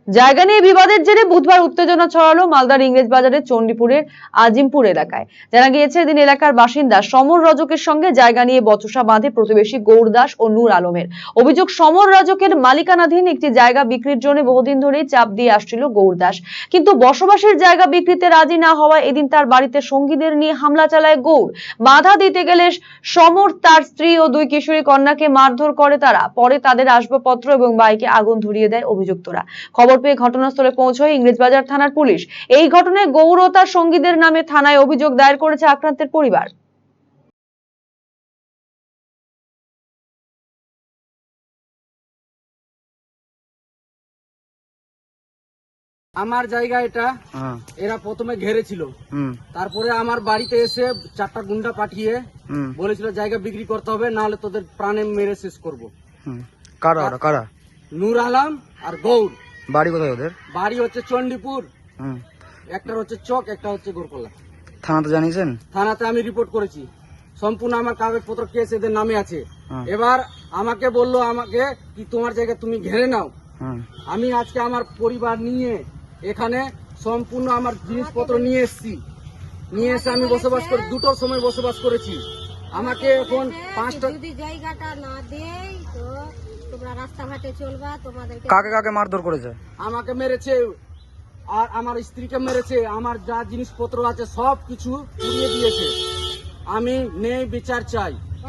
জায়গা নিয়ে বিবাদের জেরে বুধবার উত্তেজনা ছড়ালো মালদার ইংরেজ বাজারের চণ্ডীপুরের আজিমপুর এলাকায়। জানা গিয়েছে, এদিন এলাকার বাসিন্দা সমর রজকের সঙ্গে জায়গা নিয়ে বচসা বাঁধে প্রতিবেশী গৌর দাস ও নূর আলমের। অভিযোগ, সমর রজকের মালিকানাধীন একটি জায়গা বিক্রির জন্য বহুদিন ধরেই চাপ দিয়ে আসছিল গৌর দাস, কিন্তু বসবাসের জায়গা বিক্রিতে রাজি না হওয়ায় এদিন তার বাড়িতে সঙ্গীদের নিয়ে হামলা চালায় গৌর। বাধা দিতে গেলে সমর তার স্ত্রী ও দুই কিশোরী কন্যাকে মারধর করে তারা। পরে তাদের আসবাবপত্র এবং বাইকে আগুন ধরিয়ে দেয় অভিযুক্তরা। খবর পেয়ে ঘটনাস্থলে পৌঁছয় ইংরেজবাজার থানার পুলিশ। এই ঘটনায় গৌর ও তার সঙ্গীদের নামে থানায় অভিযোগ দায়ের করেছে আক্রান্তের পরিবার। আমার জায়গা এটা, এরা প্রথমে ঘেরেছিল, তারপরে আমার বাড়িতে এসে 4টা গুন্ডা পাঠিয়ে বলেছিল জায়গা বিক্রি করতে হবে, না হলে তোদের প্রাণে মেরে শেষ করবো। কারা? নূর আলম আর গৌর। বাড়ি কোথায় ওদের? বাড়ি হচ্ছে চণ্ডীপুর, একটা হচ্ছে চক, একটা হচ্ছে গোরকলা। থানাতে জানিয়েছেন? থানাতে আমি রিপোর্ট করেছি, সম্পূর্ণ আমার কাগজপত্র কেস এদের নামে আছে। এবার আমাকে বললো আমাকে কি তোমার জায়গা তুমি ঘেরে নাও। আমি আজকে আমার পরিবার নিয়ে এখানে সম্পূর্ণ আমার জিনিসপত্র নিয়ে এসে আমি বসবাস করি, 2টোর সময় বসবাস করেছি। আমাকে এখন 5টা জায়গাটা না দেই তো তোমরা রাস্তাঘাটে চলবা, তোমাদেরকে কাকে মারধর করেছে? আমাকে মেরেছে আর আমার স্ত্রীকে মেরেছে, আমার যা জিনিসপত্র আছে সব কিছু পুড়িয়ে দিয়েছে। আমি ন্যায় বিচার চাই।